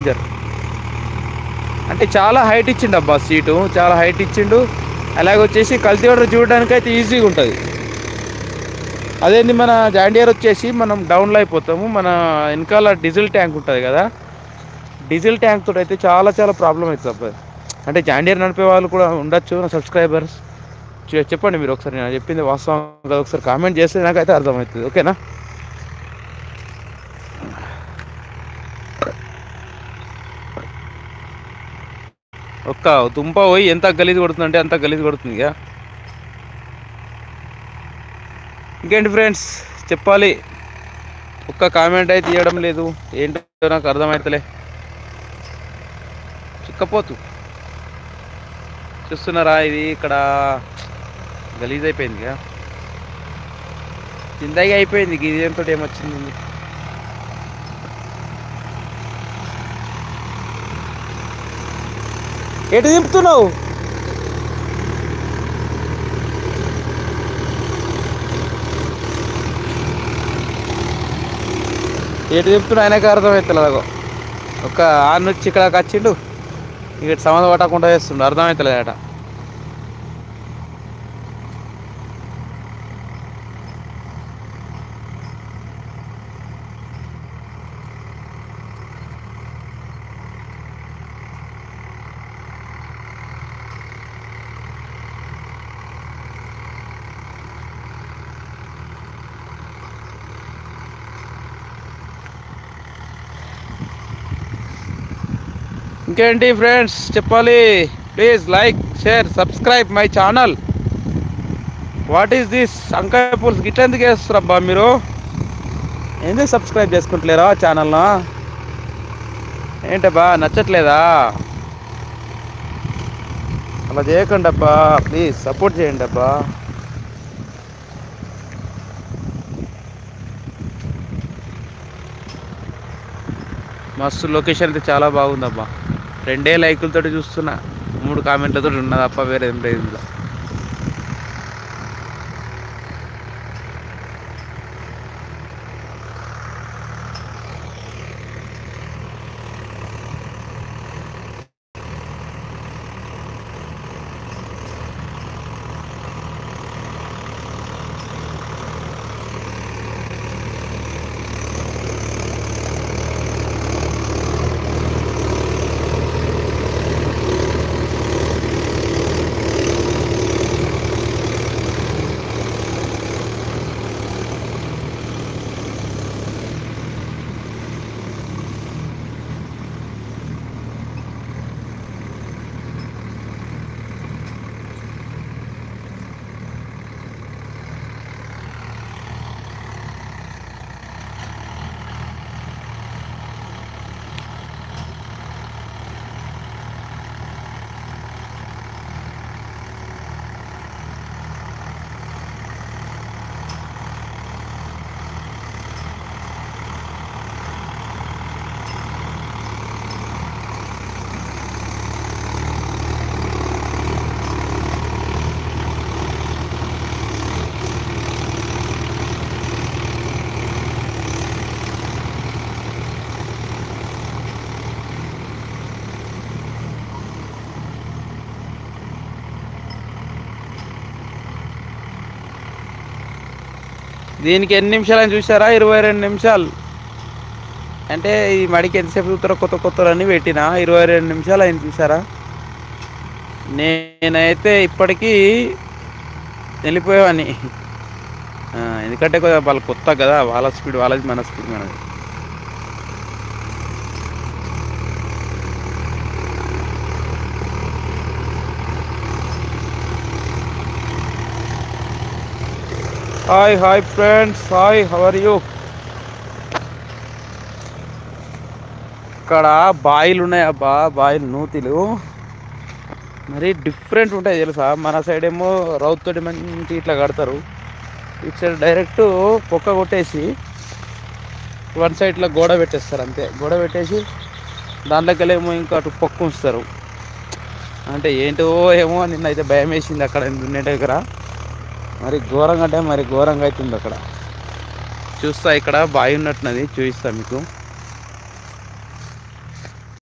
Danger. అంటే చాలా height ఇచ్చిండు అబ్బా, సీటు చాలా హైట్ ఇచ్చిండు. అలాగే వచ్చేసి కల్టివేటర్ చూడడానికి అయితే ఈజీగా ఉంటుంది. అదేంటి మన జాండియర్ వచ్చేసి మనం డౌన్లో అయిపోతాము. మన వెనకాల డీజిల్ ట్యాంక్ ఉంటుంది కదా, డీజిల్ ట్యాంక్ తోటి అయితే చాలా చాలా ప్రాబ్లం అవుతుంది అబ్బాయి. అంటే జాండియర్ నడిపే వాళ్ళు కూడా ఉండొచ్చు నా సబ్స్క్రైబర్స్. చెప్పండి మీరు ఒకసారి, నేను చెప్పింది వాస్తవం కదా ఒకసారి కామెంట్ చేస్తే నాకైతే అర్థమవుతుంది. ఓకేనా? ఒక్క దుంప పోయి ఎంత గలీజ్ కొడుతుందంటే అంత గలీజ్ కొడుతుంది ఇక. ఇంకేంటి ఫ్రెండ్స్ చెప్పాలి, ఒక్క కామెంట్ అయితే ఇవ్వడం లేదు, ఏంటో నాకు అర్థమవుతలే. చిక్కపోతు చూస్తున్నారా, ఇది ఇక్కడ గలీజ్ అయిపోయింది ఇక, జిందగీ అయిపోయింది. గిరిజంతో ఏమొచ్చింది? ఎటు దింపుతున్నావు? ఎటు దింపుతున్నా ఆయనకి అర్థమవుతలేదు. ఒక ఆరు నుంచి ఇక్కడికి వచ్చిండు, ఇక సంబంధం పట్టకుండా చేస్తుండు, అర్థమవుతలేదట. ఇంకేంటి ఫ్రెండ్స్ చెప్పాలి, please like share subscribe my channel. What is this వంకాయ పులుసు గిట్ల ఎందుకు వేస్తారబ్బా మీరు? ఎందుకు సబ్స్క్రైబ్ చేసుకుంటలేరా ఛానల్ను? ఏంటబ్బా నచ్చట్లేదా? అలా చేయకండి అబ్బా, ప్లీజ్ సపోర్ట్ చేయండి అబ్బా. మస్తు లొకేషన్ అయితే చాలా బాగుందబ్బా. 2 లైకులతో చూస్తున్నా, 3 కామెంట్లతో ఉన్నది అప్ప, వేరే ఏం లేదు ఇందులో. దీనికి ఎన్ని నిమిషాలు అని చూసారా? 22 నిమిషాలు. అంటే ఈ మడికి ఎంతసేపు చూస్తారో కొత్త అని పెట్టిన 22 నిమిషాలు అయింది చూసారా. నేనైతే ఇప్పటికీ వెళ్ళిపోయేవాడిని, ఎందుకంటే వాళ్ళు కొత్త కదా, వాళ్ళ స్పీడ్ వాళ్ళది, మన స్పీడ్ మనది. Hi friends, hi, how are you? ఇక్కడ బాయిలు ఉన్నాయబ్బా, బాయిలు నూతిలు మరి డిఫరెంట్ ఉంటాయి తెలుసా. మన సైడ్ ఏమో రౌత్ మంచి ఇట్లా కడతారు, ఇటు సైడ్ డైరెక్ట్ పొక్క కొట్టేసి వన్ సైడ్ ఇట్లా గోడ పెట్టేస్తారు అంతే. గోడ పెట్టేసి దాంట్లోకి వెళ్ళేమో ఇంకా అటు పొక్క ఉంచుతారు. అంటే ఏంటో ఏమో నిన్నైతే భయం వేసింది అక్కడ దున్నే దగ్గర. మరి ఘోరంగా అంటే మరి ఘోరంగా అవుతుంది అక్కడ. చూస్తా, ఇక్కడ బావి ఉన్నట్టున్నది, చూపిస్తా మీకు.